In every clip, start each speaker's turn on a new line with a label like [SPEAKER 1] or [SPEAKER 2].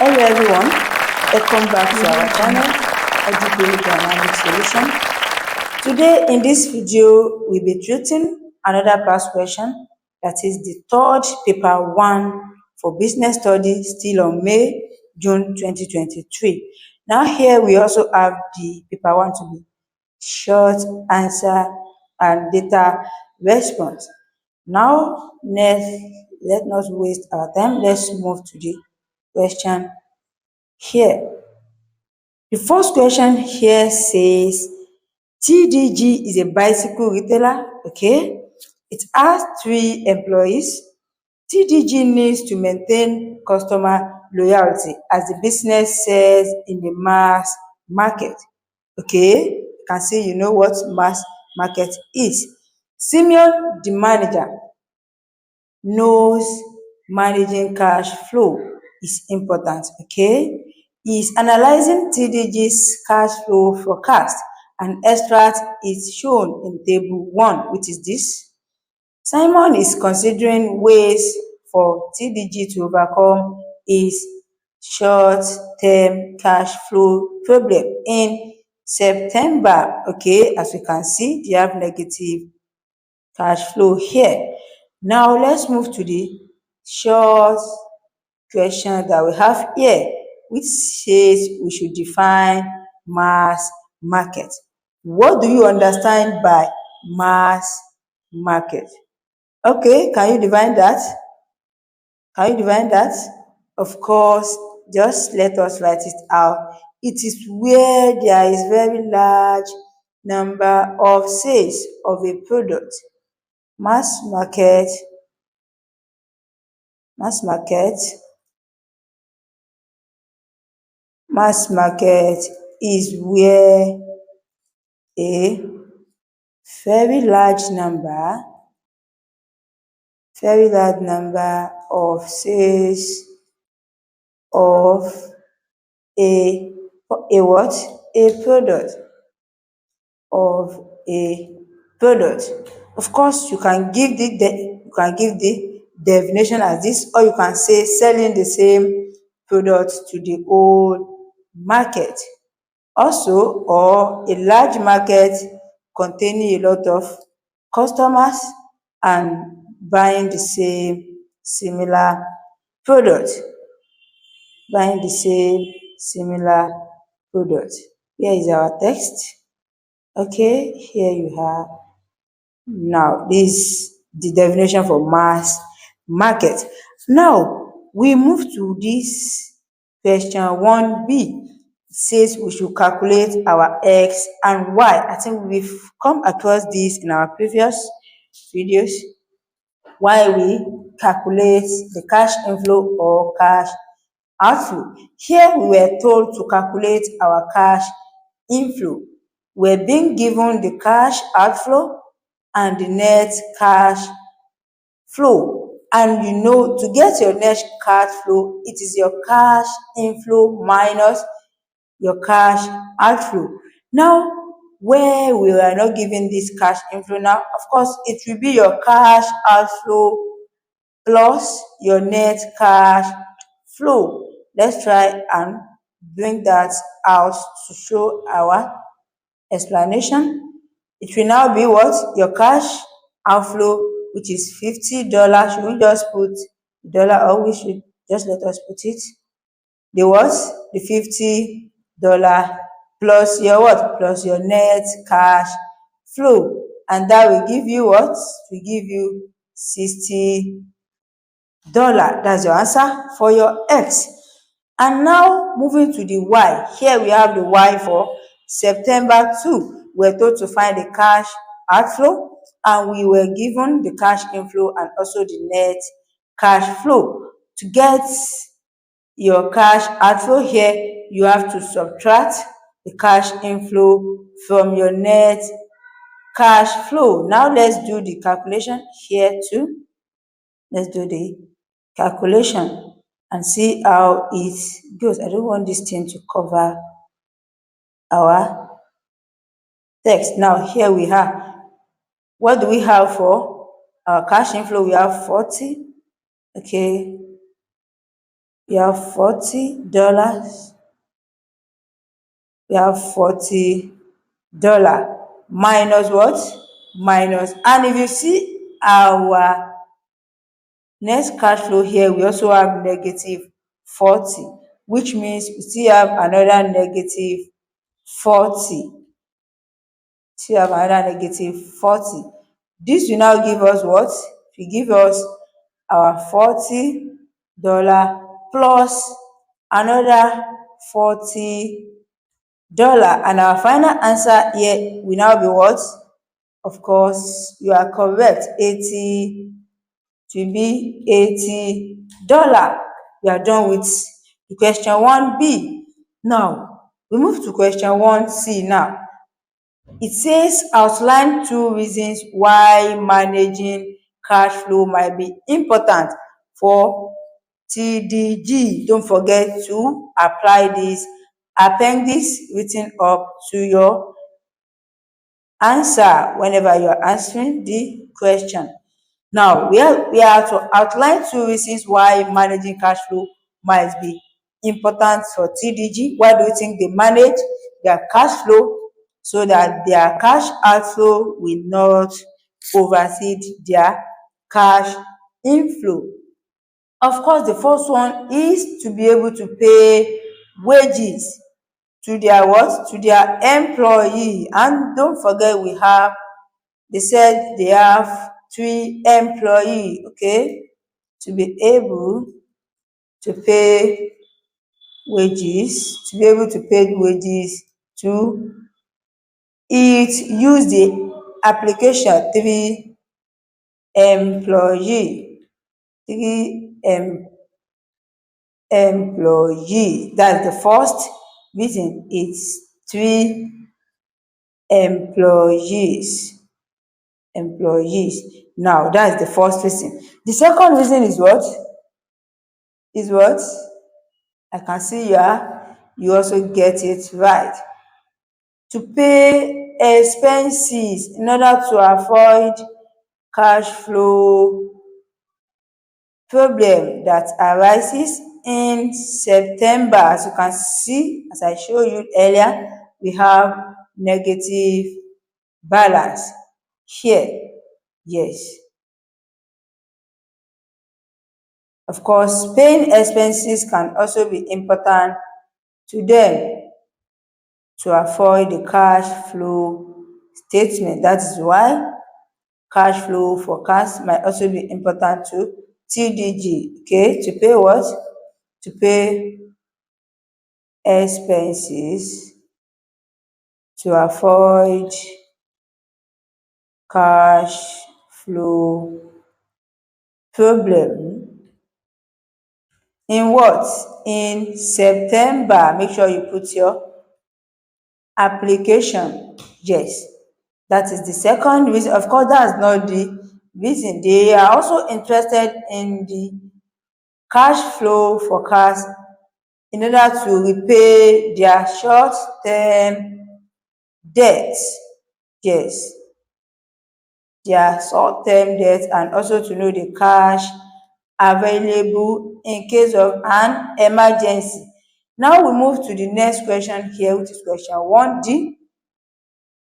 [SPEAKER 1] Hello everyone, welcome back to our channel, Edubbey Dynamic Solution. Today in this video, we'll be treating another past question, that is the third paper 1 for business studies, still on May-June 2023. Now here we also have the paper 1 to be short answer and data response. Now let not waste our time, let's move to the question here. The first question here says, TDG is a bicycle retailer, okay? It has 3 employees. TDG needs to maintain customer loyalty as the business sells in the mass market, okay? You can see you know what mass market is. Simeon, the manager, knows managing cash flow is important, okay? He is analyzing TDG's cash flow forecast, and extract is shown in table 1, which is this. Simon is considering ways for TDG to overcome his short-term cash flow problem in September, okay? As we can see, they have negative cash flow here. Now let's move to the short question that we have here, which says we should define mass market. What do you understand by mass market? Okay, can you define that? Of course, just let us write it out. It is where there is very large number of sales of a product. Mass market is where a very large number of sales of a product. Of course, you can give the definition as this, or you can say selling the same product to the whole market. Also, or a large market containing a lot of customers and buying the same similar product. Here is our text. Okay, here you have. Now, this is the definition for mass market. Now, we move to this question 1B. It says we should calculate our X and Y. I think we've come across this in our previous videos, why we calculate the cash inflow or cash outflow. Here we were told to calculate our cash inflow. We're being given the cash outflow and the net cash flow. And you know, to get your net cash flow, it is your cash inflow minus your cash outflow. Now, where we are not given this cash inflow now, of course, it will be your cash outflow plus your net cash flow. Let's try and bring that out to show our explanation. It will now be what? Your cash outflow, which is $50. Should we just put dollar, or we should just let us put it? The what? The $50 plus your what? Plus your net cash flow. And that will give you what? Will give you $60. That's your answer for your X. And now moving to the Y. Here we have the Y for September 2. We're told to find the cash outflow, and we were given the cash inflow and also the net cash flow. To get your cash outflow here, you have to subtract the cash inflow from your net cash flow. Now let's do the calculation here too. Let's do the calculation and see how it goes. I don't want this thing to cover our text. Now here we have, what do we have for our cash inflow? We have 40, okay, We have $40. We have $40 minus what? Minus. And if you see our next cash flow here, we also have negative 40, which means we still have another negative 40. Still have another negative 40. This will now give us what? It will give us our $40 plus another $40, and our final answer here will now be what? Of course, you are correct. 80 to be $80. We are done with the question 1B. Now, we move to question 1C now. It says outline 2 reasons why managing cash flow might be important for TDG. Don't forget to apply this appendix written up to your answer whenever you are answering the question. Now, we are to outline 2 reasons why managing cash flow might be important for TDG. Why do you think they manage their cash flow? So that their cash outflow will not oversee their cash inflow. Of course, the first one is to be able to pay wages to their what? To their employee. And don't forget, they said they have 3 employees, okay? To be able to pay wages, to it use the application 3 employee. That's the first reason. It's 3 employees. Now, that's the first reason. The second reason is what? I can see you also get it right. To pay expenses in order to avoid cash flow problem that arises in September. As you can see, as I showed you earlier, we have negative balance here. Yes. Of course, paying expenses can also be important to them to avoid the cash flow statement. That is why cash flow forecast might also be important to TDG. Okay, to pay what? To pay expenses to avoid cash flow problem in what? In September. Make sure you put your application. Yes, that is the second reason. Of course, that's not the reason. They are also interested in the cash flow forecast in order to repay their short-term debts. Yes, their short-term debts, and also to know the cash available in case of an emergency. Now we move to the next question here, which is question 1D.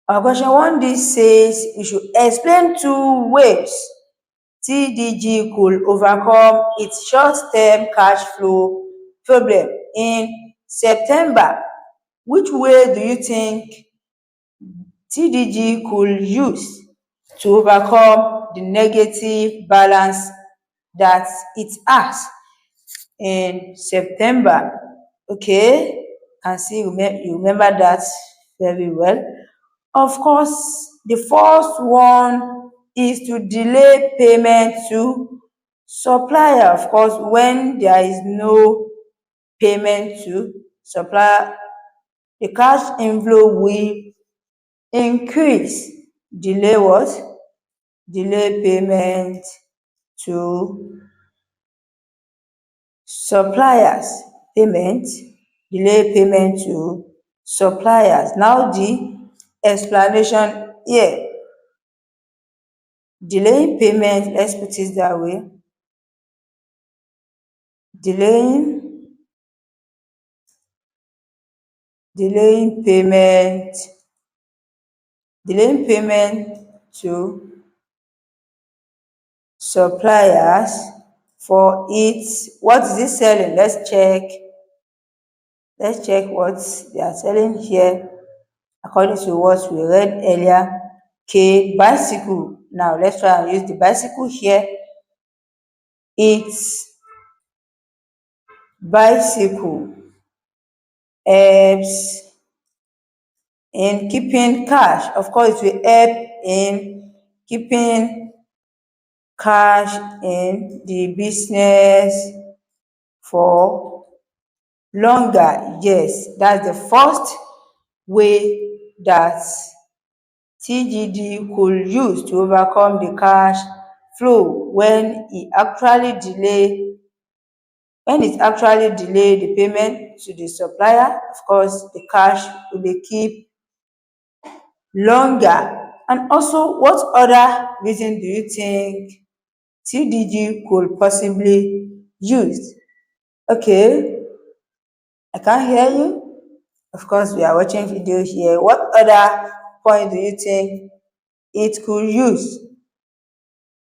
[SPEAKER 1] Our question 1D says you should explain 2 ways TDG could overcome its short-term cash flow problem in September. Which way do you think TDG could use to overcome the negative balance that it has in September? Okay, can see you remember that very well. Of course, the first one is to delay payment to supplier. Of course, when there is no payment to supplier, the cash inflow will increase. Delay what? Delay payment to suppliers. Delay payment to suppliers. Now the explanation here. Delaying payment, let's put it that way. Delaying delaying payment to suppliers for its, what is it selling? Let's check what they are selling here according to what we read earlier. Okay, bicycle. Now let's try and use the bicycle here. Its bicycle helps in keeping cash. Of course, it will help in keeping cash in the business for longer. Yes, that's the first way that TGD could use to overcome the cash flow when it actually delay the payment to the supplier. Of course, the cash will be kept longer. And also, what other reason do you think TDG could possibly use? Okay, I can't hear you. Of course, we are watching video here. What other point do you think it could use?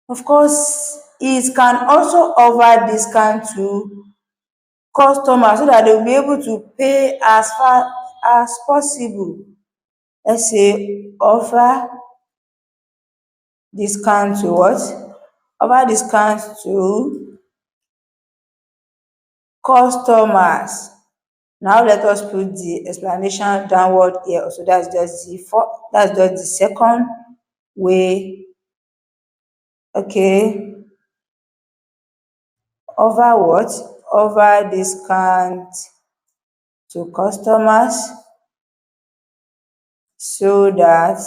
[SPEAKER 1] Of course, it can also offer discount to customers so that they will be able to pay as fast as possible. Let's say offer discount to what? Offer discount to customers. Now let us put the explanation downward here. So that's just the second way. Okay. Offer what? Offer discount to customers so that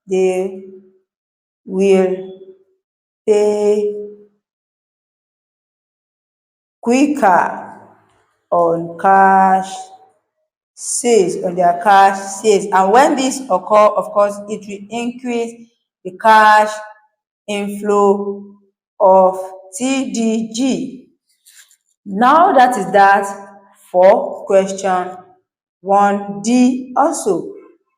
[SPEAKER 1] they will pay quicker on their cash sales. And when this occur, of course, it will increase the cash inflow of TDG. Now that is that for question 1D. Also,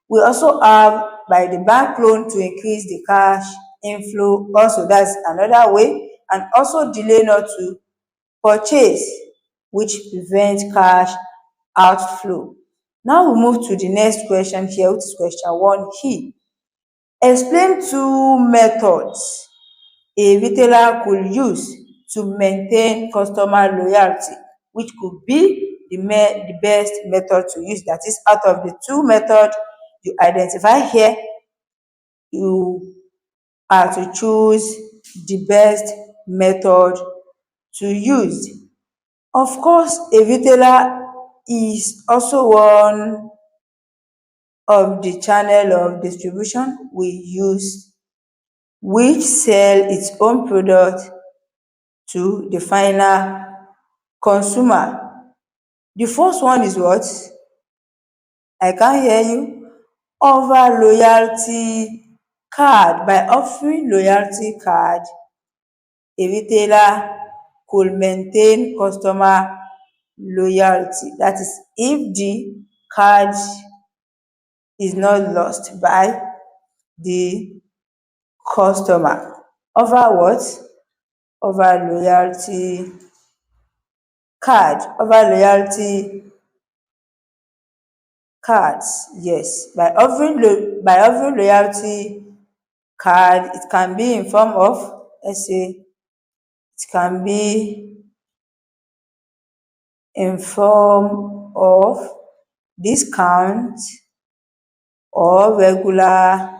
[SPEAKER 1] we also have by the bank loan to increase the cash inflow. Also, that's another way. And also delay not to purchase, which prevents cash outflow. Now we move to the next question here, which is question 1E. Explain two methods a retailer could use to maintain customer loyalty, which could be the best method to use. That is, out of the two methods you identify here, you are to choose the best method to use. Of course, a retailer is also one of the channel of distribution we use, which sell its own product to the final consumer. The first one is what? I can't hear you. Offer loyalty card. By offering loyalty card, a retailer could maintain customer loyalty. That is, if the card is not lost by the customer. Offer what? Offer loyalty card. Offer loyalty cards. Yes. By offering loyalty card, it can be in form of, let's say, it can be in form of discount or regular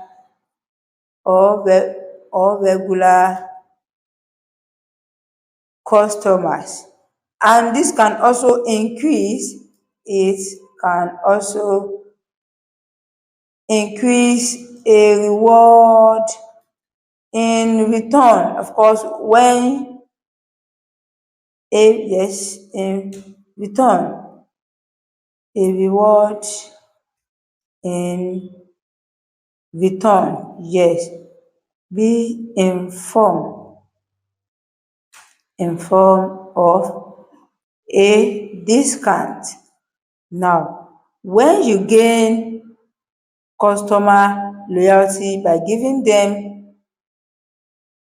[SPEAKER 1] customers. And this can also increase, it can also increase a reward in return. Of course, when in return, a reward in return, yes, be in form of a discount. Now, When you gain customer loyalty by giving them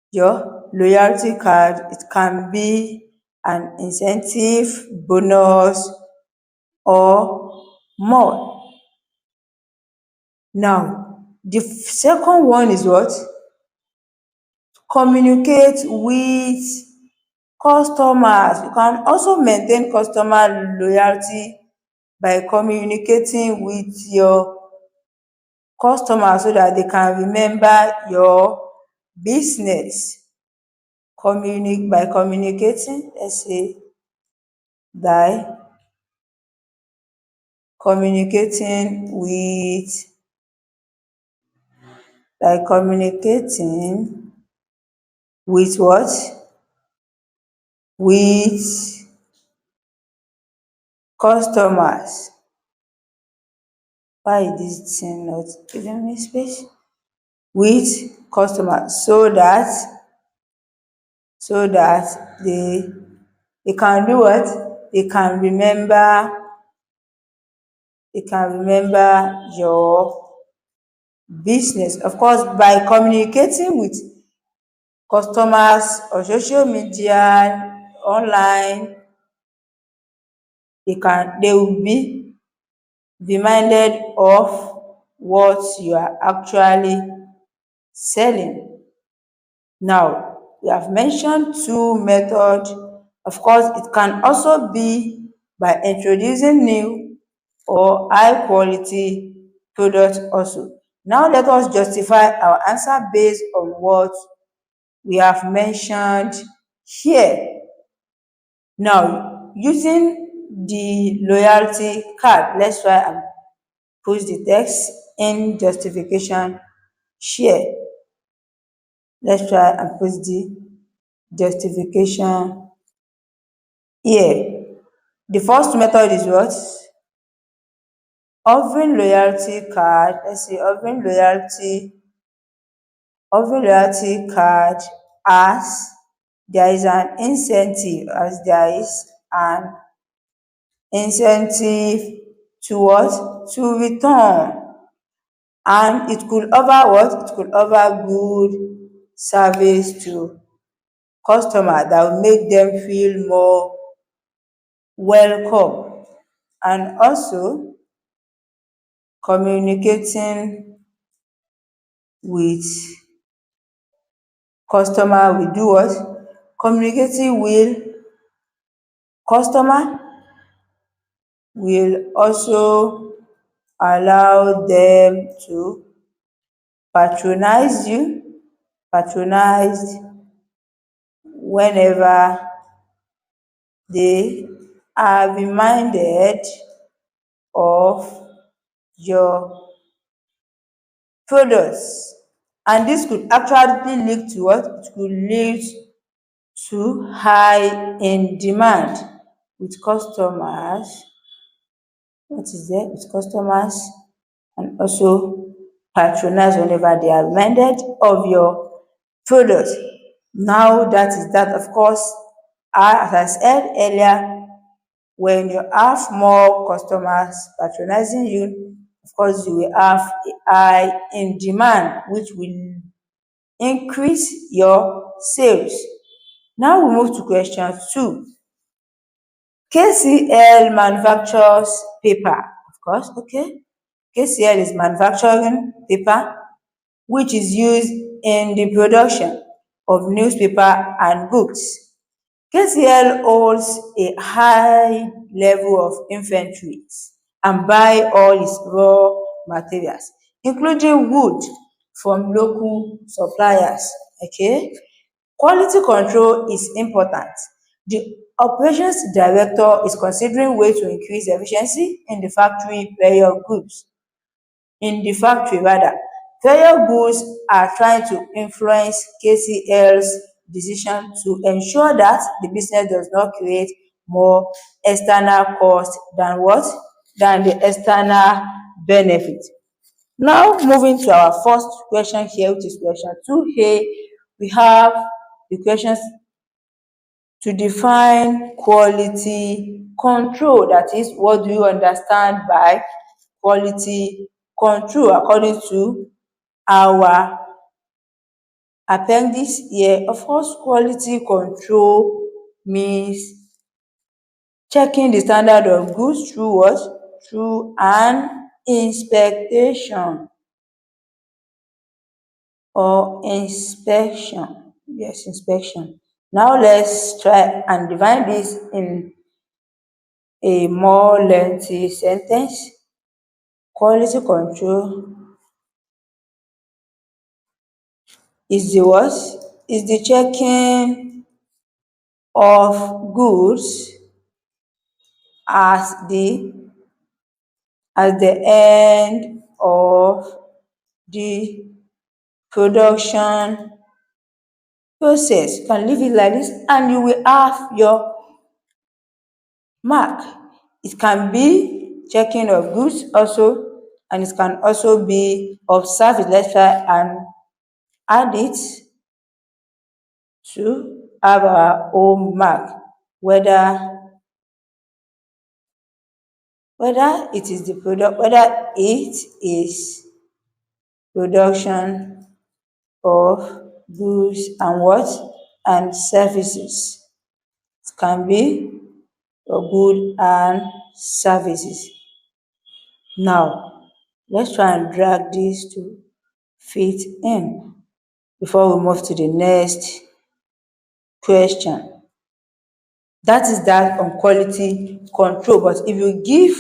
[SPEAKER 1] your loyalty card, it can be an incentive, bonus, or more. Now, the second one is what? Communicate with customers. You can also maintain customer loyalty by communicating with your customers so that they can remember your business. By communicating, let's say, by communicating with what? With customers. Why is this thing not giving me space? With customers, so that they can do what? They can remember your business. Of course, by communicating with customers on social media, online, they will be reminded of what you are actually selling. Now, we have mentioned two methods. Of course, it can also be by introducing new or high quality products also. Now let us justify our answer based on what we have mentioned here. Now, using the loyalty card, let's try and push the text in justification here. Let's try and push the justification here. The first method is what? Offering loyalty card. Let's see, offering loyalty card as there is an incentive, to what? To return. And it could offer what? It could offer good service to customer that will make them feel more welcome. And also communicating with customer will do what? Communicating with customer will also allow them to patronize you, patronized whenever they are reminded of your products. And this could actually lead to what? It could lead to high in demand with customers. What is there? With customers, and also patronize whenever they are reminded of your product. Now that is that. Of course, as I said earlier, when you have more customers patronizing you, of course, you will have a high in demand, which will increase your sales. Now we move to question 2. KCL manufactures paper, of course, okay. KCL is manufacturing paper, which is used in the production of newspaper and books. KCL holds a high level of inventories and buy all its raw materials, including wood from local suppliers. Okay. Quality control is important. The operations director is considering ways to increase efficiency in the factory period goods. Failure goods are trying to influence KCL's decision to ensure that the business does not create more external cost than what? Than the external benefit. Now moving to our first question here, which is question 2A, we have the questions to define quality control. That is, what do you understand by quality control according to our appendix here. Of course, quality control means checking the standard of goods through what? Through an inspection or inspection. Yes, inspection. Now let's try and define this in a more lengthy sentence. Quality control is the what? Is the checking of goods as the end of the production process. You can leave it like this and you will have your mark. It can be checking of goods also, and it can also be of service. Let's try and add it to have our own mark, whether it is the product, whether it is production of goods and what? And services. It can be for good and services. Now, let's try and drag this to fit in before we move to the next question. That is that on quality control. But if you give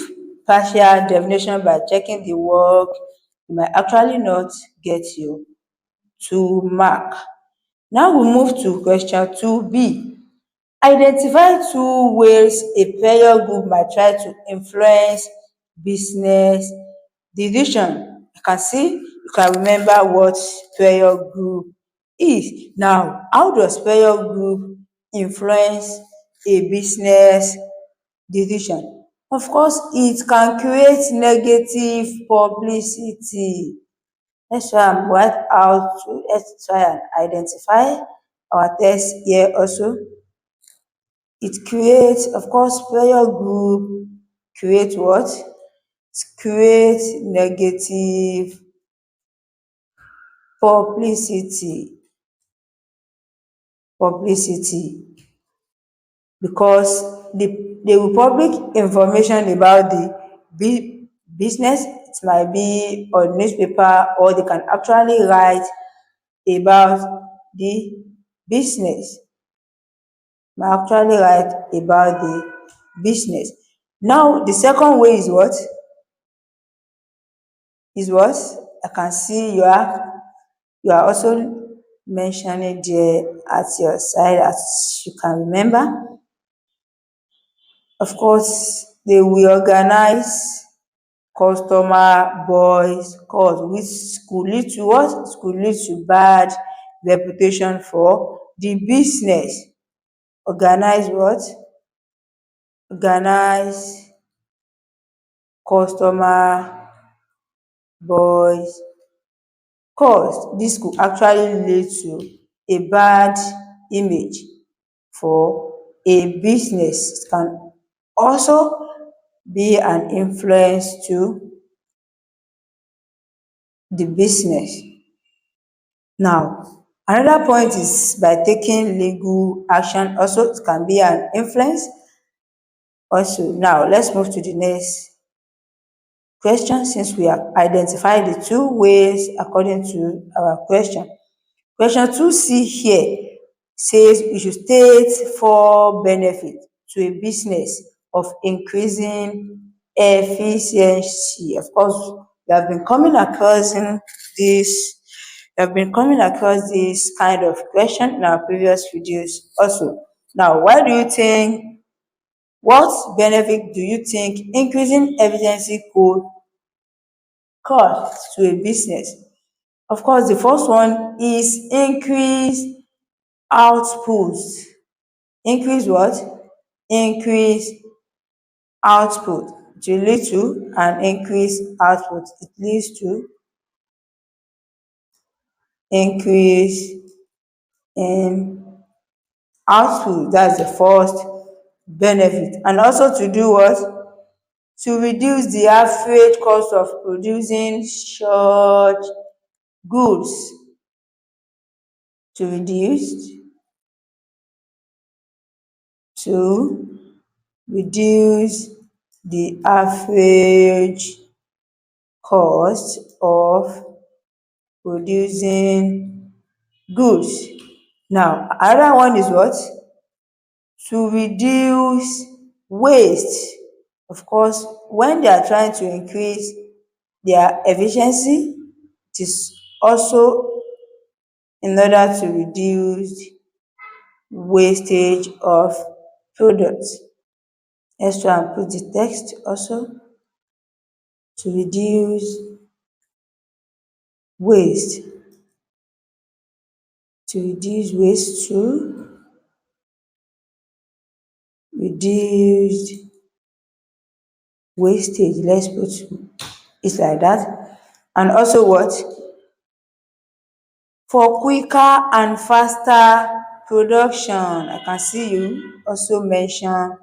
[SPEAKER 1] partial definition by checking the work, you might actually not get your 2 mark. Now we move to question 2B. Identify 2 ways a peer group might try to influence business decision. You can see, you can remember what peer group is. Now, how does peer group influence a business decision? Of course, it can create negative publicity. Let's try and let's try and identify our text here also. It creates, of course, peer group create what? It creates negative publicity because they will public information about the business. It might be on newspaper, or they can actually write about the business. Actually write about the business. Now, the second way is what? I can see you are also mentioning there at your side, as you can remember. Of course, they will organize customer voice calls, which could lead to what? It could lead to bad reputation for the business. Organize what? Organize customer voice calls. This could actually lead to a bad image for a business. It can also be an influence to the business. Now, another point is by taking legal action. Also, it can be an influence. Also, now let's move to the next question, since we have identified the 2 ways according to our question. Question 2C here says we should state 4 benefits to a business of increasing efficiency. Of course, we have been coming across this kind of question in our previous videos also. Now, what benefit do you think increasing efficiency could cause to a business? Of course, the first one is increase output. Increase what? Increase output. It will lead to an increase output. It leads to increase in output. That's the first benefit. And also to do what? to reduce the average cost of producing such goods. To reduce the average cost of producing goods. Now, another one is what? To reduce waste. Of course, when they are trying to increase their efficiency, it is also in order to reduce wastage of products. Let's try and put the text also. To reduce waste. To reduce waste, to reduce wastage. Let's put it like that. And also what? For quicker and faster production. I can see you also mention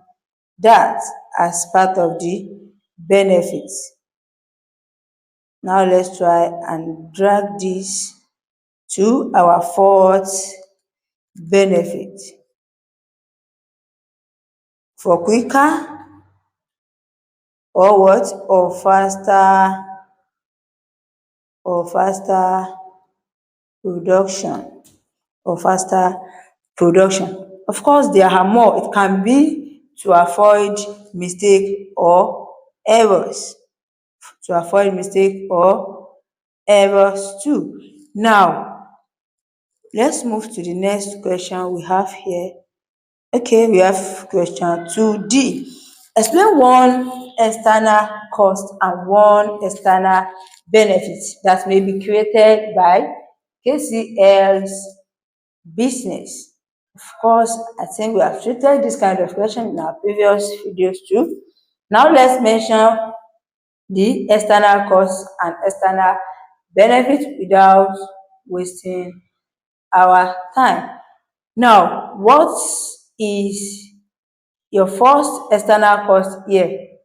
[SPEAKER 1] that as part of the benefits. Now let's try and drag this to our fourth benefit. For quicker or what? Or faster production. Or faster production. Of course, there are more. It can be to avoid mistake or errors. To avoid mistake or errors too. Now, let's move to the next question we have here. Okay, we have question 2D. Explain one external cost and one external benefit that may be created by KCL's business. Of course, I think we have treated this kind of question in our previous videos too. Now let's mention the external cost and external benefit without wasting our time. Now, what is your first external cost here?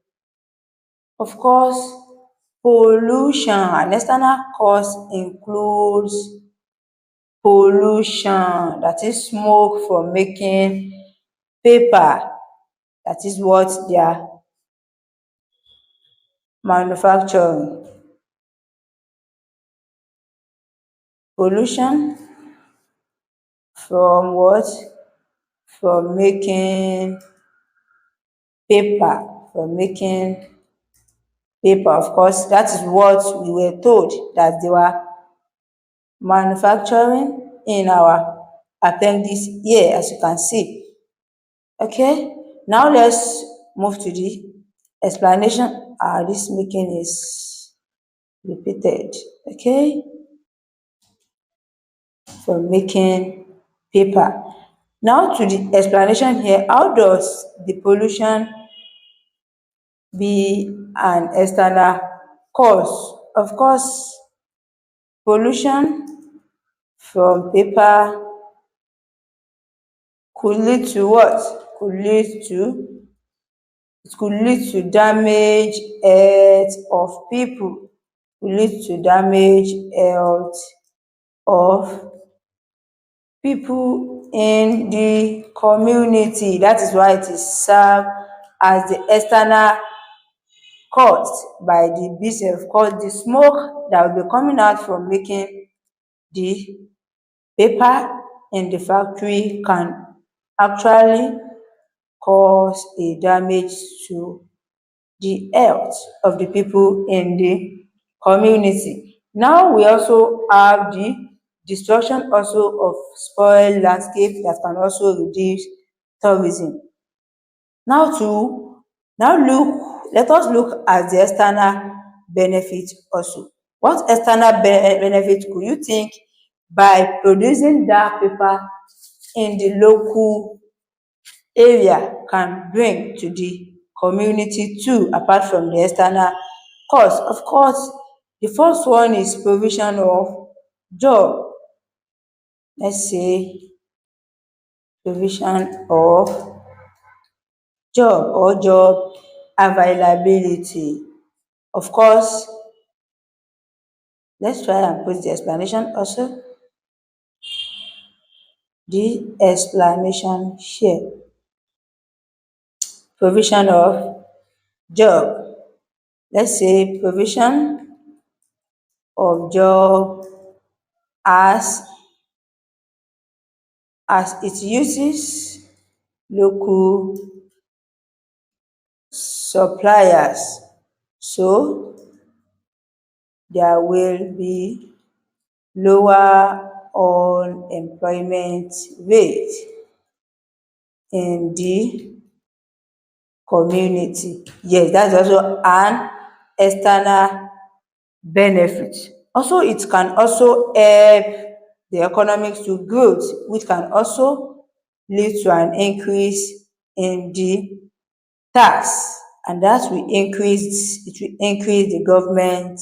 [SPEAKER 1] Of course, pollution. An external cost includes pollution, that is smoke from making paper. That is what they are manufacturing. Pollution from what? From making paper. From making paper. Of course, that is what we were told that they were manufacturing in our appendix here, as you can see. Okay, now let's move to the explanation. This making is repeated. Okay, for making paper. Now to the explanation here. How does the pollution be an external cause? Of course, pollution from paper could lead to what? It could lead to damage health of people. Could lead to damage health of people in the community. That is why it is served as the external cost by the business. Of course, the smoke that will be coming out from making the paper in the factory can actually cause a damage to the health of the people in the community. Now we also have the destruction also of spoiled landscape that can also reduce tourism. Let us look at the external benefit also. What external benefit could you think by producing that paper in the local area can bring to the community too, apart from the external cost? Of course, the first one is provision of job. Let's say provision of job or job availability. Of course, let's try and put the explanation also. The explanation here. Provision of job. Let's say provision of job as it uses local suppliers. So there will be lower unemployment rate in the community. Yes, that's also an external benefit. Also, it can also help the economics to growth, which can also lead to an increase in the tax, and that will increase the government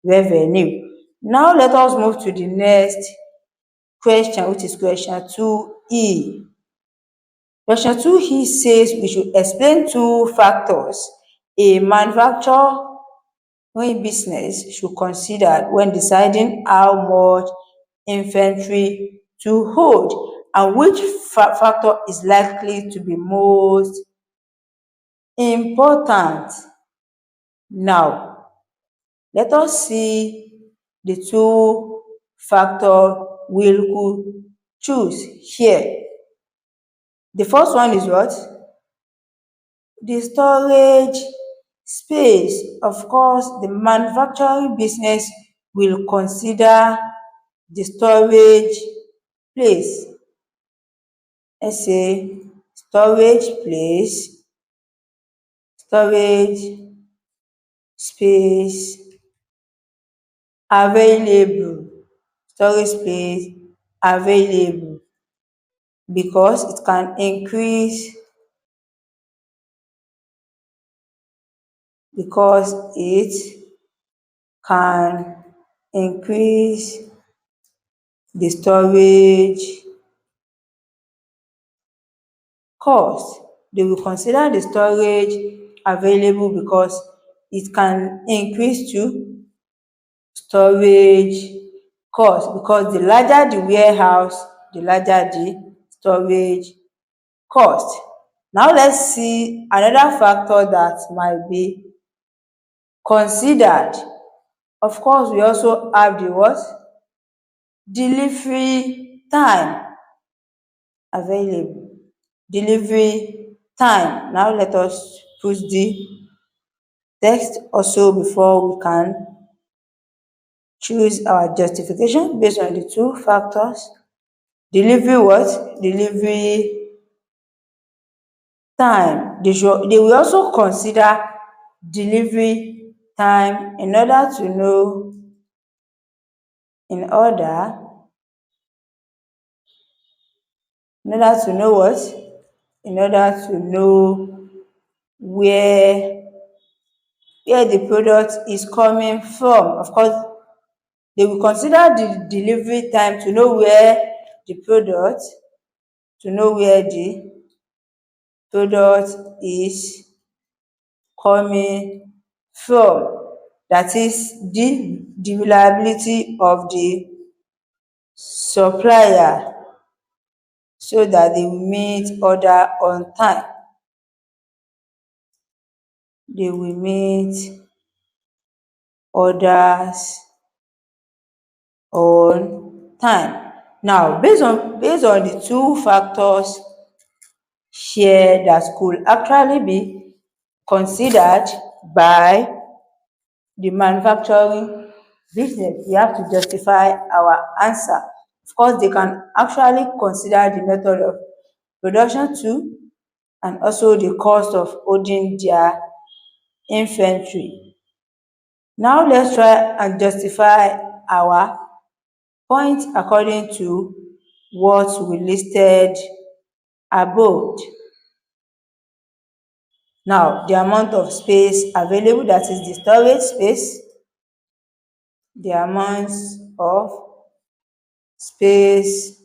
[SPEAKER 1] revenue. Now let us move to the next question, which is question 2E. Question 2E says we should explain two factors a manufacturing business should consider when deciding how much inventory to hold, and which factor is likely to be most important. Now, let us see the two factor we could choose here. The first one is what? The storage space. Of course, the manufacturing business will consider the storage place. Let's say storage place, storage space available, storage space available, because it can increase the storage cost. They will consider the storage available because it can increase to storage cost, because the larger the warehouse, the larger the storage cost. Now let's see another factor that might be considered. Of course, we also have the what? Delivery time available. Delivery time. Now let us put the text also before we can choose our justification based on the two factors. Delivery what? Delivery time. They will also consider delivery time in order to know what? In order to know where the product is coming from. Of course, they will consider the delivery time to know where the product is coming from. That is the reliability of the supplier, so that they will meet order on time. They will meet orders on time. Now, based on the two factors here that could actually be considered by the manufacturing business, we have to justify our answer. Of course, they can actually consider the method of production too, and also the cost of holding their inventory. Now let's try and justify our point according to what we listed above. Now, the amount of space available, that is the storage space, the amount of space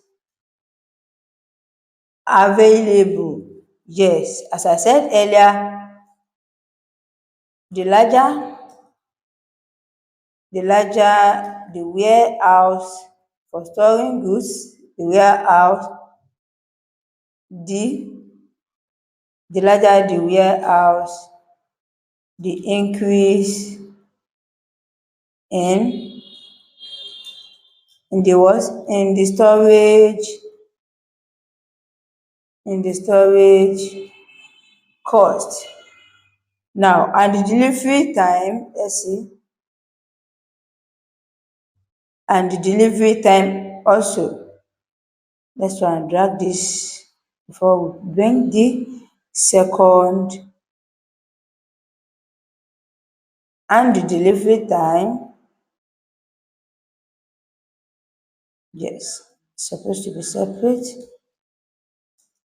[SPEAKER 1] available. Yes, as I said earlier, The larger the warehouse for storing goods, the warehouse, the the larger the warehouse, the increase in the what? In the storage cost. Now, and the delivery time, let's see, and the delivery time also. Let's try and drag this before we bring the second, and the delivery time, yes, supposed to be separate,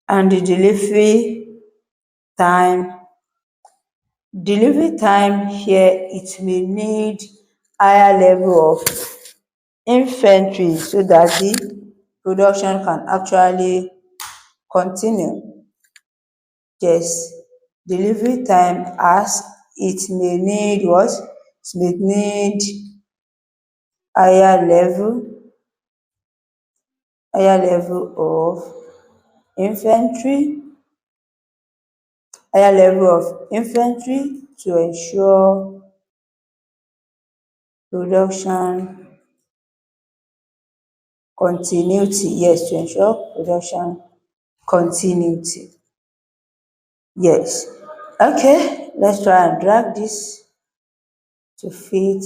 [SPEAKER 1] and the time delivery time here, it may need higher level of inventory so that the production can actually continue. Yes, delivery time, as it may need what? It may need higher level of inventory, to ensure production continuity. Yes, to ensure production continuity. Yes. Okay, let's try and drag this to fit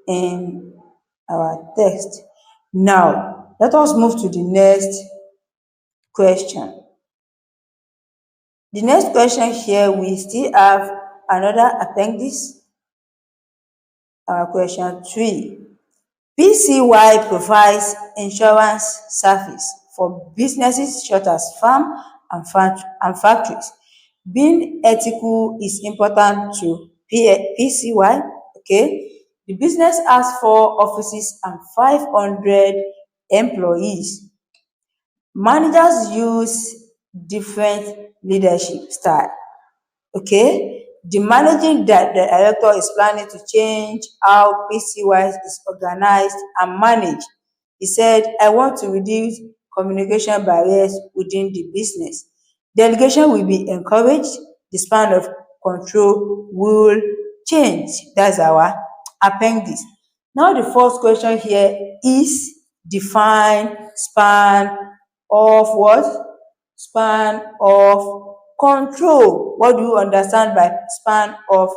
[SPEAKER 1] in our text. Now, let us move to the next question. The next question here, we still have another appendix. Question 3. PCY provides insurance service for businesses such as farm and factories. Being ethical is important to PCY. Okay, the business has 4 offices and 500 employees. Managers use different leadership style. Okay, the managing director is planning to change how PCY is organized and managed. He said, I want to reduce communication barriers within the business. Delegation will be encouraged. The span of control will change. That's our appendix. Now, the first question here is define span of what? Span of control. What do you understand by span of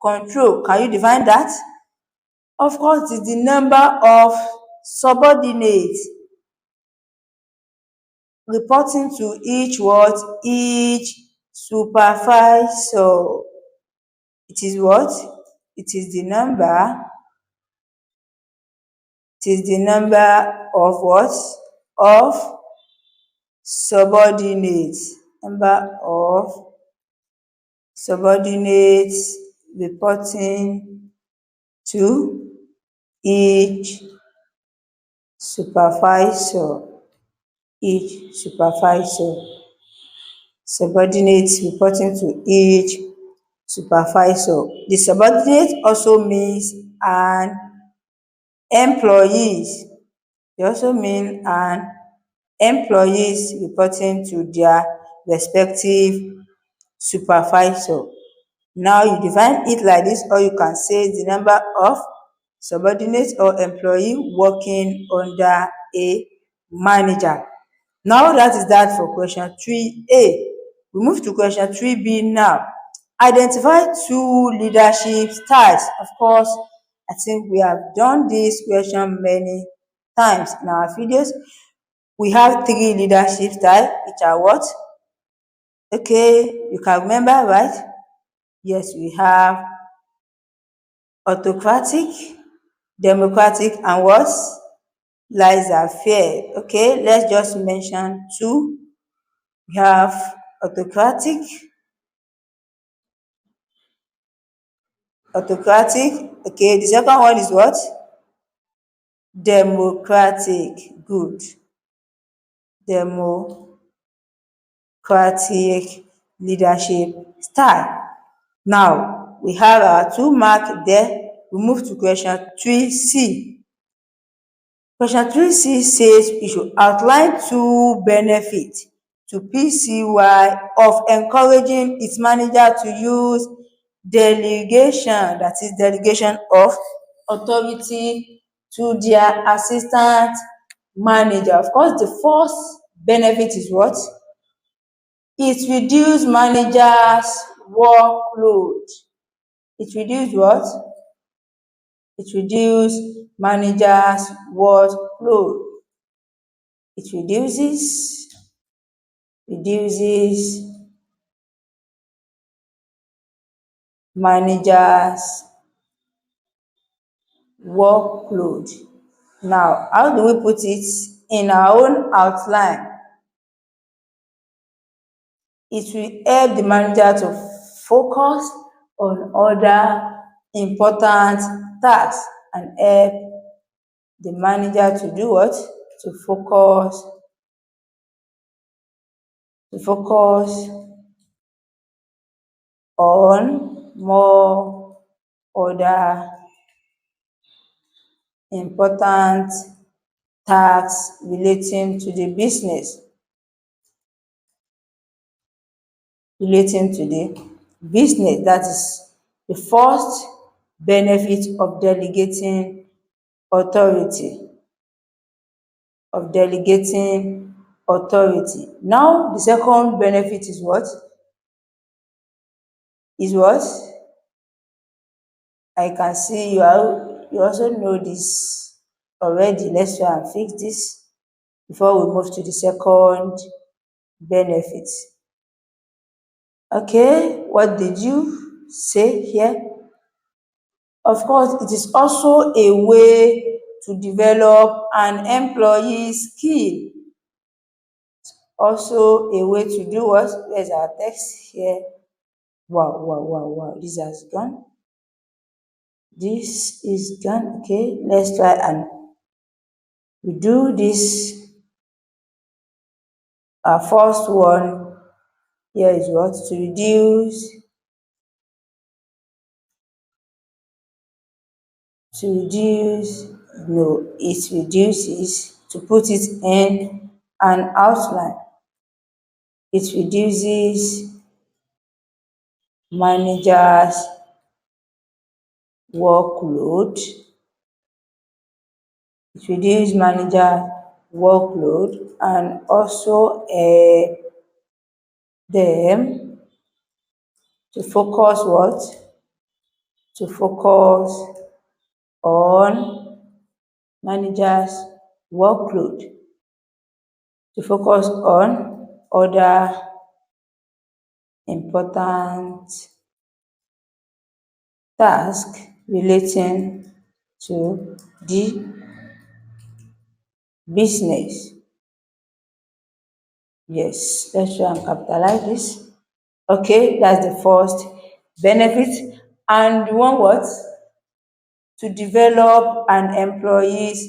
[SPEAKER 1] control? Can you define that? Of course, it's the number of subordinates reporting to each what? Each supervisor. It is what? It is the number. It is the number of what? Of subordinates. Number of subordinates reporting to each supervisor. Each supervisor. Subordinates reporting to each supervisor. The subordinate also means an employees. They also mean an employees reporting to their respective supervisor. Now you define it like this, or you can say the number of subordinates or employee working under a manager. Now that is that for question 3A. We move to question 3B now. Identify 2 leadership styles. Of course, I think we have done this question many times in our videos. We have 3 leadership styles, which are what? Okay, you can remember, right? Yes, we have autocratic, democratic, and what? Laissez-faire. Okay, let's just mention 2. We have autocratic. Okay, the second one is what? Democratic. Good. Democratic leadership style. Now, we have our 2 mark there. We move to question 3C. Question 3C says you should outline 2 benefits to PCY of encouraging its manager to use delegation, that is delegation of authority to their assistant manager. Of course, the first benefit is what? It reduces managers' workload. It reduces what? It reduces managers' workload. It reduces managers' workload. Now, how do we put it in our own outline? It will help the manager to focus on other important tasks and help the manager to do what? To focus on more other important tasks relating to the business. That is the first benefit of delegating authority. Now, the second benefit is what? I can see you also know this already. Let's try and fix this before we move to the second benefit. Okay, what did you say here? Of course, it is also a way to develop an employee skill. Also a way to do what? Where's our text here? Wow, this has gone. This is gone. Okay, let's try and we do this. Our first one here is what? To reduce no, it reduces, to put it in an outline, it reduces managers' workload. It reduces manager workload and also them to focus what? To focus on managers' workload, to focus on other important tasks relating to the business. Yes, let's try and capitalize this. Okay, that's the first benefit. And one what? To develop an employee's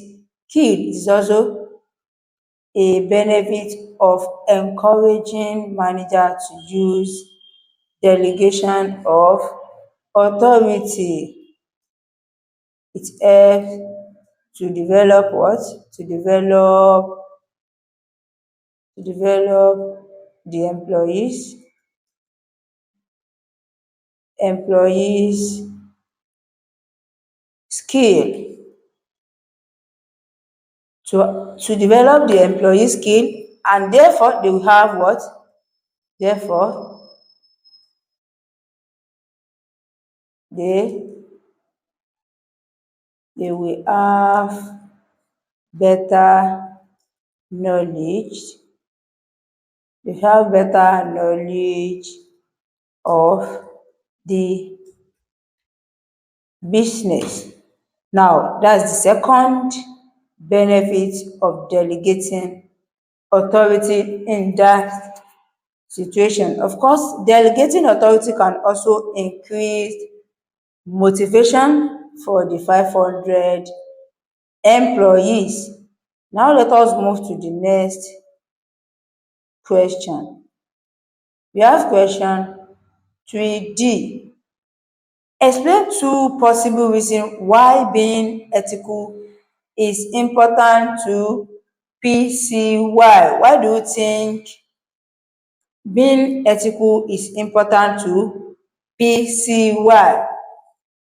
[SPEAKER 1] skill is also a benefit of encouraging manager to use delegation of authority. It helps to develop what? To develop the employees skill. To develop the employee skill, and therefore they will have what? Therefore, they will have better knowledge. They have better knowledge of the business. Now, that's the second benefit of delegating authority in that situation. Of course, delegating authority can also increase motivation for the 500 employees. Now let us move to the next question. We have question 3D. Explain two possible reasons why being ethical is important to PCY. Why do you think being ethical is important to PCY?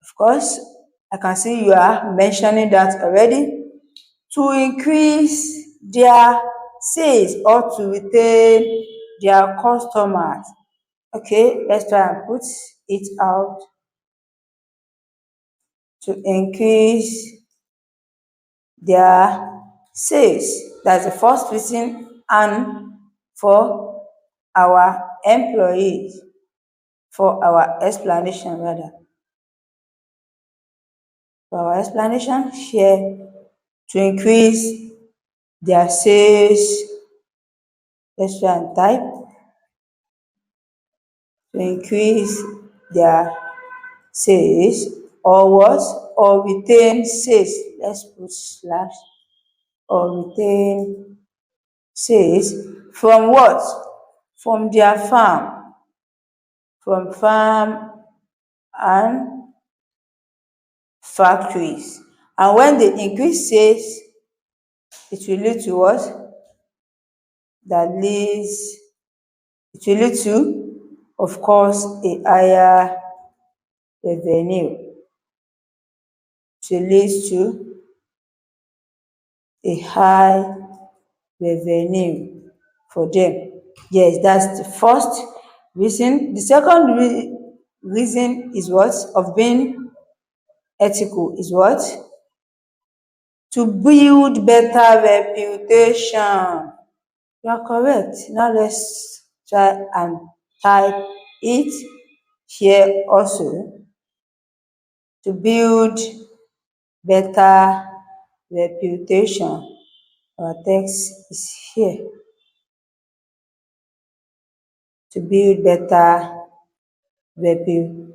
[SPEAKER 1] Of course, I can see you are mentioning that already. To increase their sales or to retain their customers. Okay, let's try and put it out. To increase their sales. That's the first reason, and for our employees, for our explanation rather. For our explanation here, to increase their sales. Let's try and type. To increase their sales or what? Or retain sales. Let's put slash. Or retain sales from what? From their farm. From farm and factories. And when they increase sales, it will lead to what? It will lead to, of course, a higher revenue. It will lead to a high revenue for them. Yes, that's the first reason. The second reason is what? Of being ethical is what? To build better reputation. You are correct. Now let's try and type it here also. To build better reputation. Our text is here. To build better reputation.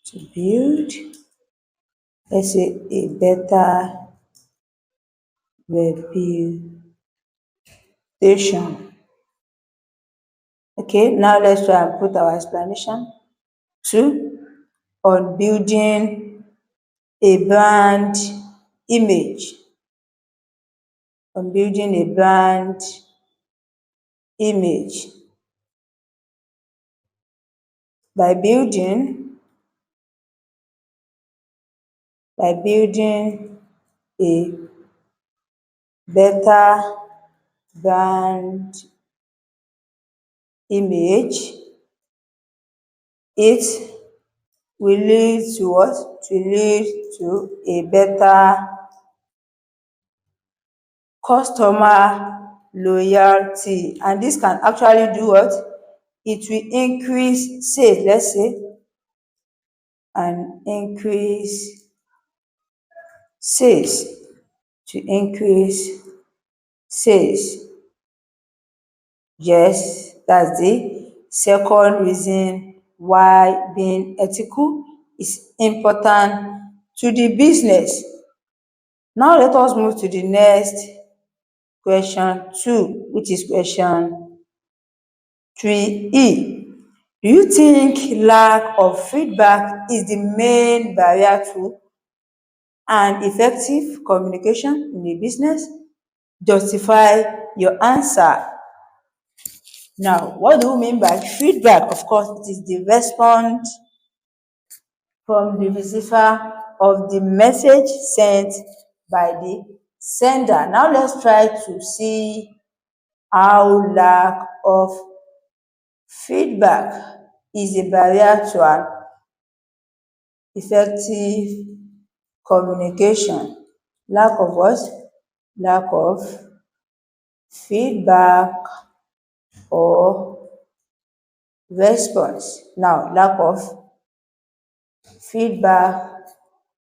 [SPEAKER 1] To build, let's say, a better reputation. Okay, now let's try and put our explanation. Two, on building a brand image. On building a brand image. By building a better brand image, it will lead to what? To lead to a better customer loyalty. And this can actually do what? It will increase sales, let's say, and increase sales. To increase sales. Yes, that's the second reason why being ethical is important to the business. Now let us move to the next question 2, which is question 3E. Do you think lack of feedback is the main barrier to an effective communication in a business? Justify your answer. Now, what do you mean by feedback? Of course, it is the response from the receiver of the message sent by the sender. Now, let's try to see how lack of feedback is a barrier to an effective communication. Lack of what? Lack of feedback or response. Now, lack of feedback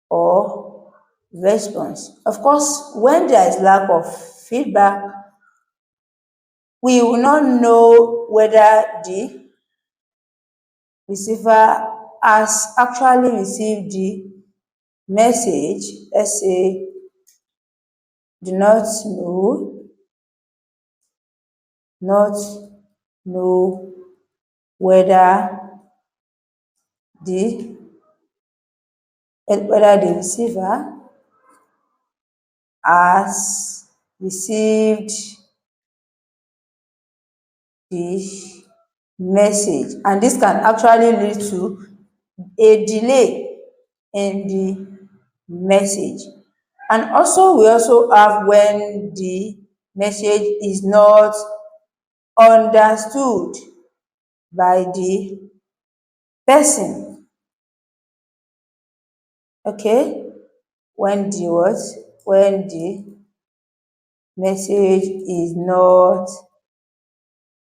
[SPEAKER 1] or response. Of course, when there is lack of feedback, we will not know whether the receiver has actually received the message. Let's say, do not know whether whether the receiver has received the message, and this can actually lead to a delay in the message. And also we also have when the message is not understood by the person. Okay, when the message is not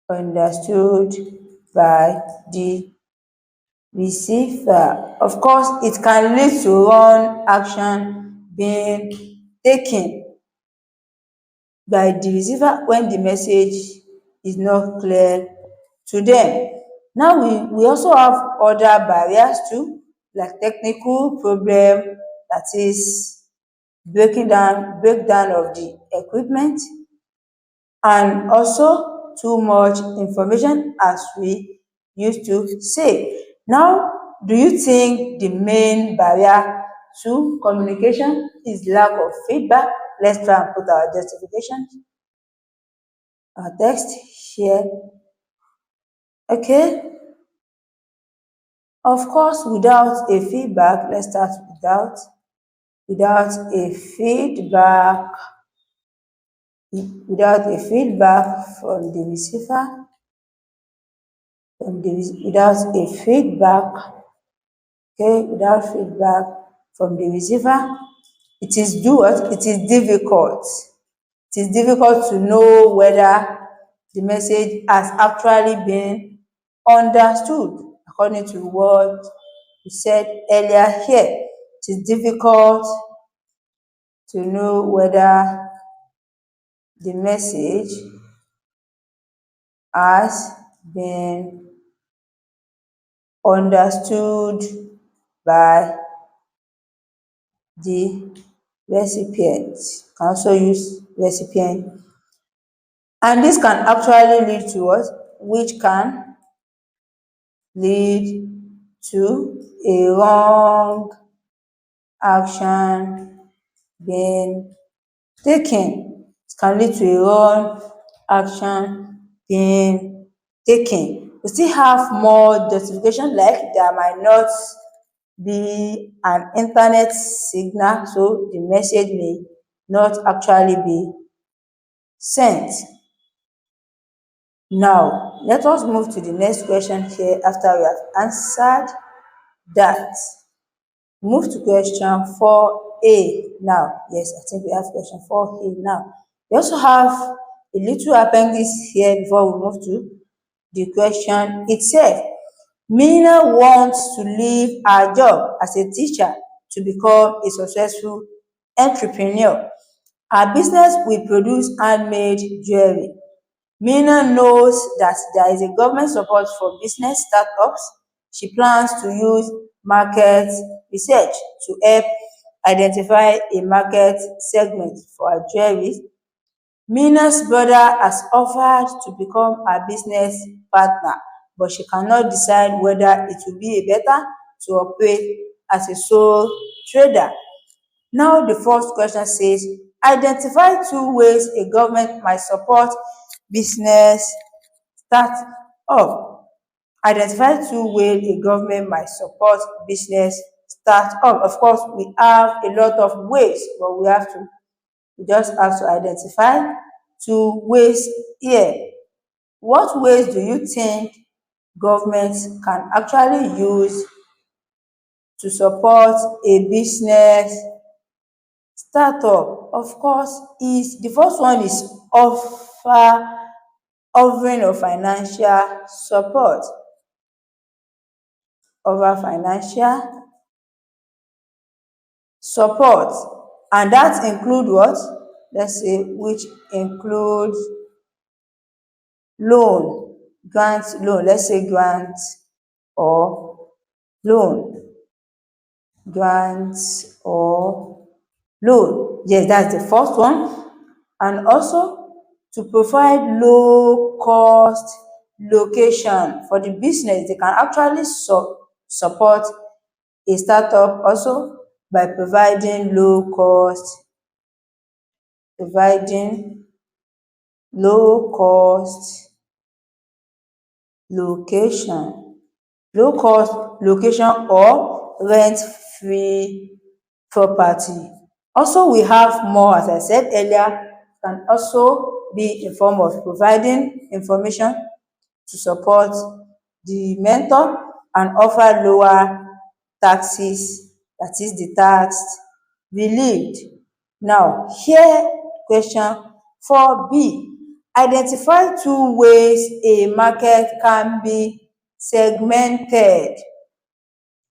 [SPEAKER 1] understood by the receiver. Of course, it can lead to wrong action being taken by the receiver when the message is not clear to them. Now we also have other barriers too, like technical problem, that is breakdown of the equipment, and also too much information, as we used to say. Now, do you think the main barrier to communication is lack of feedback? Let's try and put our justification, our text here. Okay. Of course, without a feedback, let's start without a feedback, from the receiver, without a feedback, okay, without feedback from the receiver, it is difficult. It is difficult to know whether the message has actually been understood, according to what we said earlier here. It is difficult to know whether the message has been understood by the recipient. You can also use recipient. And this can actually lead to what? Which can lead to a wrong action being taken. It can lead to a wrong action being taken. We still have more justification, like there might not be an internet signal, so the message may not actually be sent. Now, let us move to the next question here after we have answered that. Move to question 4a now. Yes, I think we have question 4a now. We also have a little appendix here before we move to the question itself. Mina wants to leave her job as a teacher to become a successful entrepreneur. Her business will produce handmade jewelry. Mina knows that there is a government support for business startups. She plans to use market research to help identify a market segment for her jewelry. Mina's brother has offered to become her business partner, but she cannot decide whether it will be better to operate as a sole trader. Now the first question says, identify 2 ways a government might support business start-up. Identify 2 ways a government might support business start-up. Of course, we have a lot of ways, but we just have to identify 2 ways here. What ways do you think governments can actually use to support a business startup? Of course, the first one is offering of financial support. Offer financial support, and that include what? Let's say, which includes loan, loan. Let's say grant or loan, grants or loan. Yes, that's the first one. And also to provide low cost location for the business. They can actually support a startup also by providing low cost location or rent-free property. Also, we have more, as I said earlier, can also be in form of providing information to support the mentor and offer lower taxes, that is the tax relieved. Now, here question 4B. Identify two ways a market can be segmented.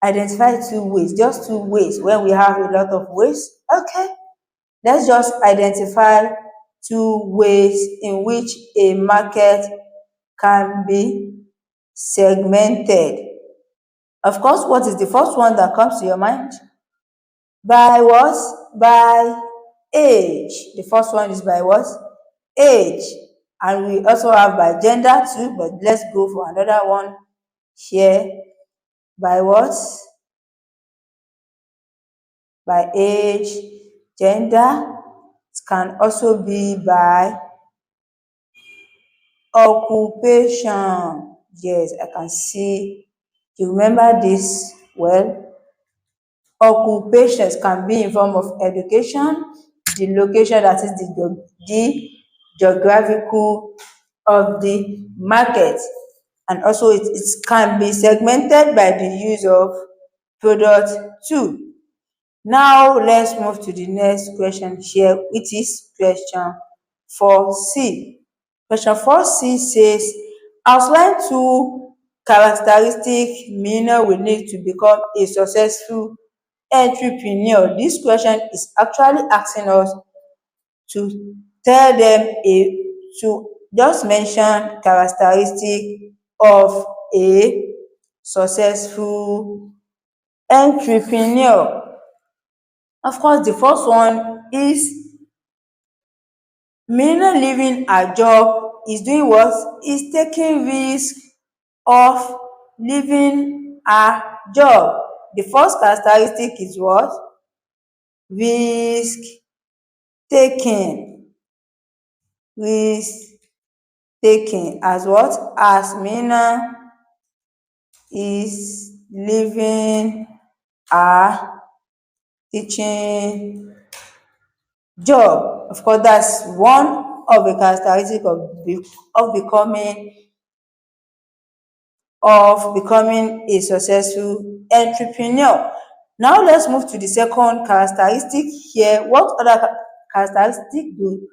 [SPEAKER 1] Identify two ways, just two ways when we have a lot of ways. Okay, let's just identify two ways in which a market can be segmented. Of course, what is the first one that comes to your mind? By what? By age. The first one is by what? Age. And we also have by gender too, but let's go for another one here. By what? By age, gender. It can also be by occupation. Yes, I can see you remember this well. Occupations can be in form of education, the location, that is the geographical of the market, and also it can be segmented by the use of product too. Now let's move to the next question here, which is question 4C. Question 4C says, outline two characteristic meaner we need to become a successful entrepreneur. This question is actually asking us to tell them to just mention characteristic of a successful entrepreneur. Of course, the first one is meaner leaving a job is doing what? Is taking risk of leaving a job. The first characteristic is what? Risk taking. Risk taking. As what? As meaner is leaving a teaching job. Of course, that's one of the characteristics of becoming a successful entrepreneur. Now let's move to the second characteristic here. What other characteristic do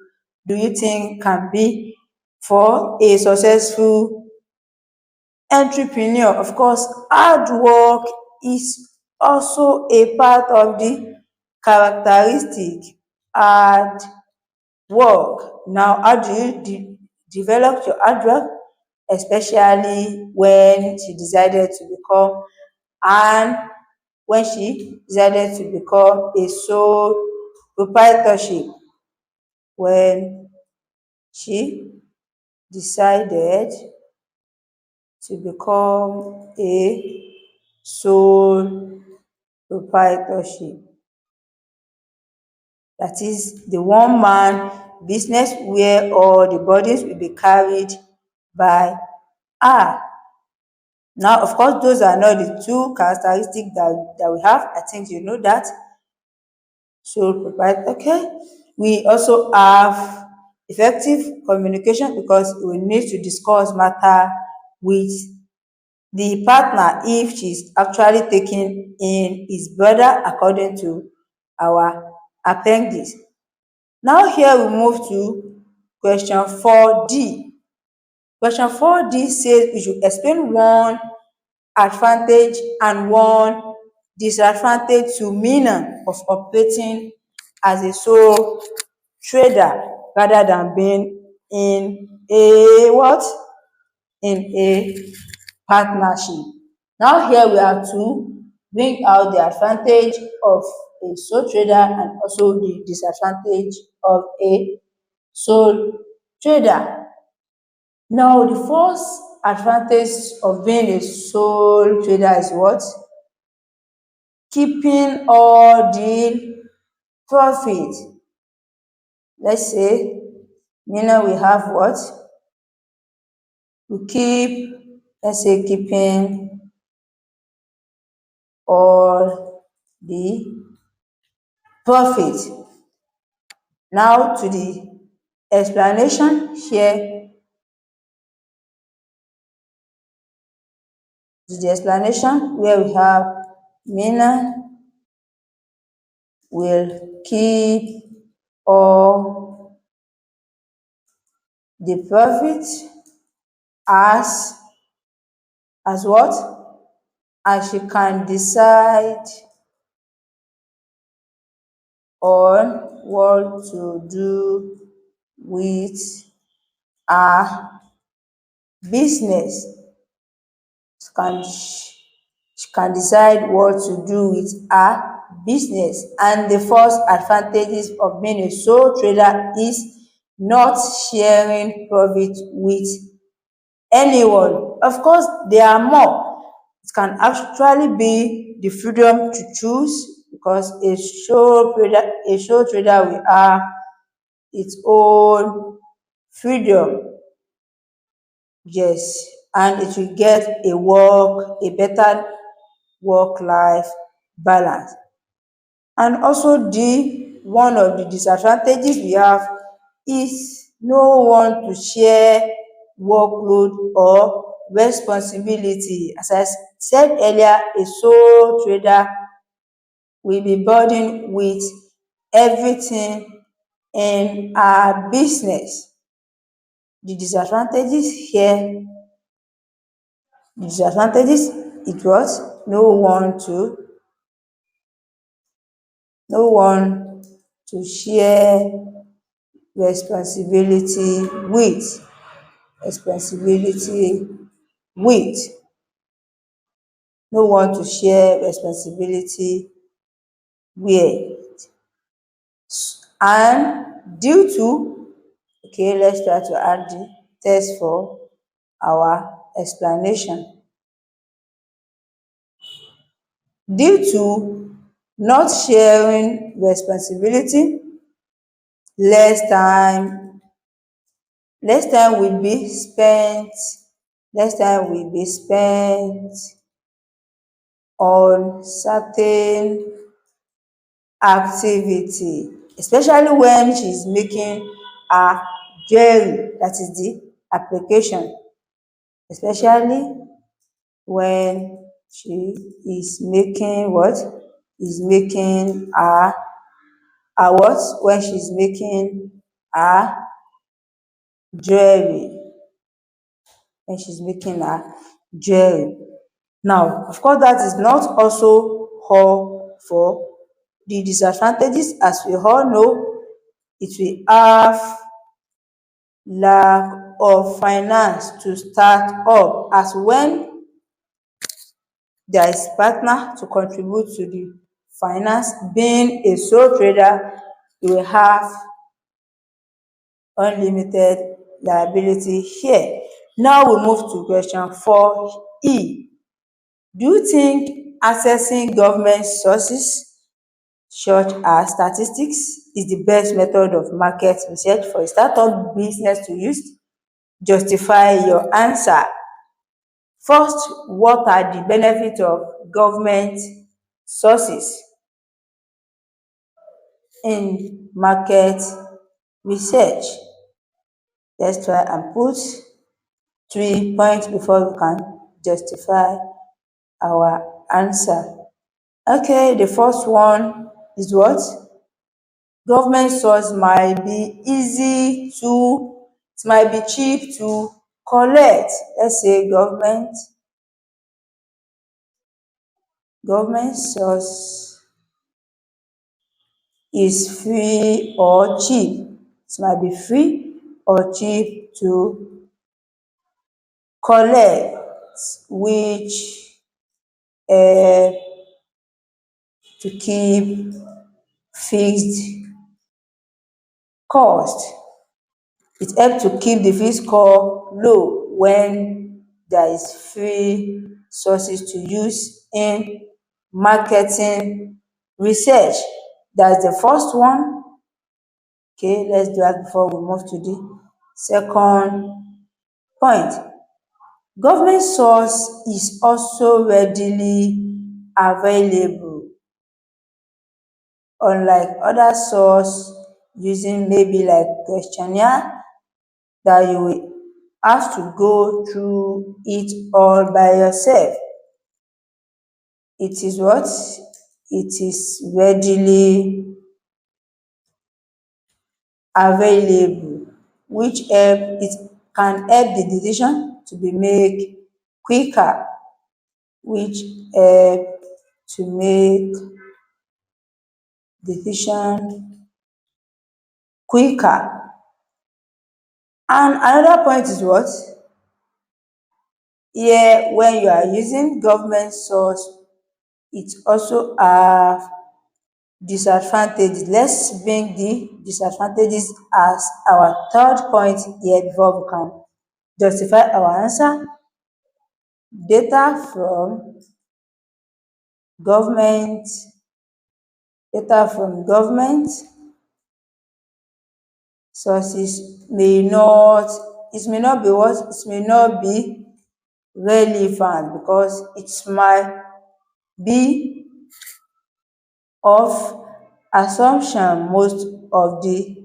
[SPEAKER 1] you think can be for a successful entrepreneur? Of course, hard work is also a part of the characteristic. Hard work. Now, how do you develop your hard work? Especially when she decided to become a sole proprietorship. When she decided to become a sole proprietorship. That is the one-man business where all the burdens will be carried by her. Now, of course, those are not the two characteristics that we have. I think you know that. Sole proprietor. Okay. We also have effective communication, because we need to discuss matter with the partner if she's actually taking in his brother according to our appendix. Now here we move to question 4D. Question 4D says we should explain one advantage and one disadvantage to meaner of operating as a sole trader rather than being in a what? In a partnership. Now here we have to bring out the advantage of a sole trader and also the disadvantage of a sole trader. Now, the first advantage of being a sole trader is what? Keeping all the profit. Let's say, meaning we have what? We keep, let's say, keeping all the profit. Now to the explanation here. To the explanation where we have Mina will keep all the profit as what? As she can decide on what to do with her business. She can decide what to do with her business. And the first advantages of being a sole trader is not sharing profit with anyone. Of course, there are more. It can actually be the freedom to choose, because a sole trader will have its own freedom. Yes, and it will get a better work-life balance. And also one of the disadvantages we have is no one to share workload or responsibility. As I said earlier, a sole trader will be burdened with everything in our business. The disadvantages here, it was no one to share responsibility with, no one to share responsibility with. And due to, okay, let's try to add the text for our explanation. Due to not sharing responsibility, less time will be spent on certain activity, especially when she's making a jewelry, that is the application, especially when she is making what? Is making a what? When she's making a jewelry. When she's making a jewelry. Now, of course, that is not also all for the disadvantages. As we all know, it will have lack of finance to start up, as when there is partner to contribute to the finance. Being a sole trader, you will have unlimited liability here. Now we move to question 4E. Do you think accessing government sources such as statistics is the best method of market research for a startup business to use? Justify your answer. First, what are the benefits of government sources in market research? Let's try and put 3 points before we can justify our answer. Okay, the first one is what? Government source might be cheap to collect. Let's say government source is free or cheap. It might be free or cheap to collect, which to keep fixed cost. It helps to keep the fixed cost low when there is free sources to use in marketing research. That's the first one. Okay, let's do that before we move to the second point. Government source is also readily available, unlike other source using maybe like questionnaire that you will have to go through it all by yourself. It is what? It is readily available, which it can help the decision to be made quicker, which help to make decision quicker. And another point is what? Here, when you are using government source, it also have disadvantages. Let's bring the disadvantages as our third point here before we can justify our answer. Data from government sources may not be what? It may not be relevant because it might be of assumption most of the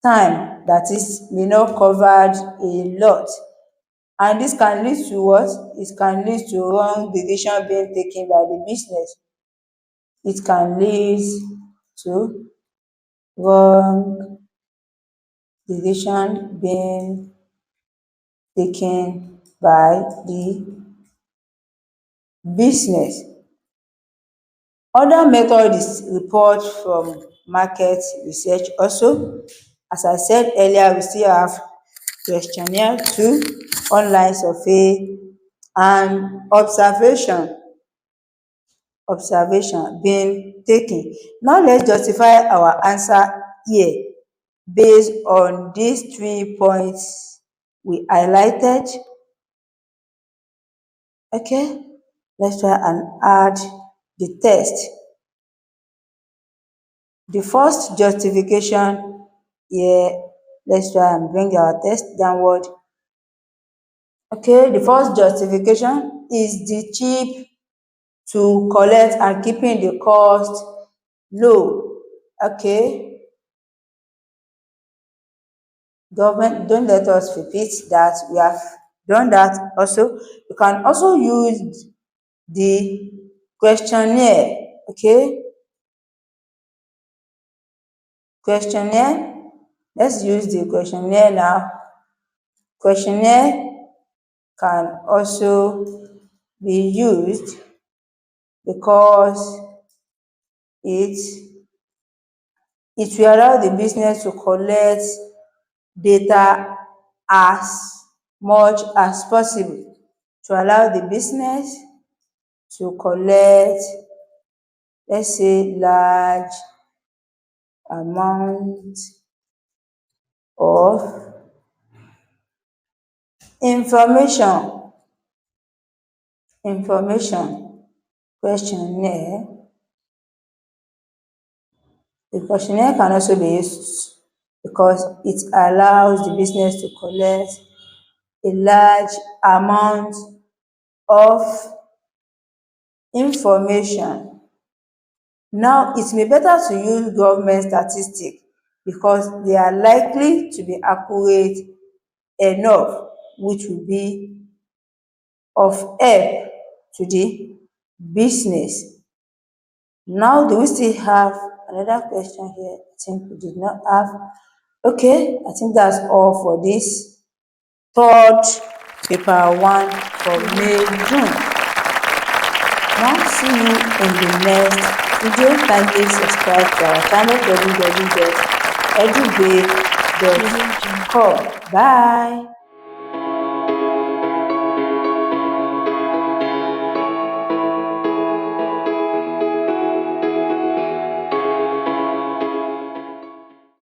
[SPEAKER 1] time, that is, may not covered a lot. And this can lead to what? It can lead to wrong decision being taken by the business. It can lead to wrong decision being taken by the business. Other method is report from market research also. As I said earlier, we still have questionnaire 2, online survey, and observation being taken. Now let's justify our answer here based on these 3 points we highlighted. Okay, let's try and add the text. The first justification here, let's try and bring our text downward. Okay, the first justification is the cheap to collect and keeping the cost low. Okay, government, don't let us repeat that. We have done that also. You can also use the questionnaire. Okay, questionnaire, let's use the questionnaire now. Questionnaire can also be used because it will allow the business to collect data as much as possible, to allow the business to collect, let's say, large amount of information. Questionnaire. The questionnaire can also be used because it allows the business to collect a large amount of information. Now, it may be better to use government statistics because they are likely to be accurate enough, which will be of help to the business. Now, do we still have another question here? I think we did not have. Okay, I think that's all for this third paper 1 for May-June. Now, see you in the next video. Kindly subscribe to our channel www.edubbey.com. Bye.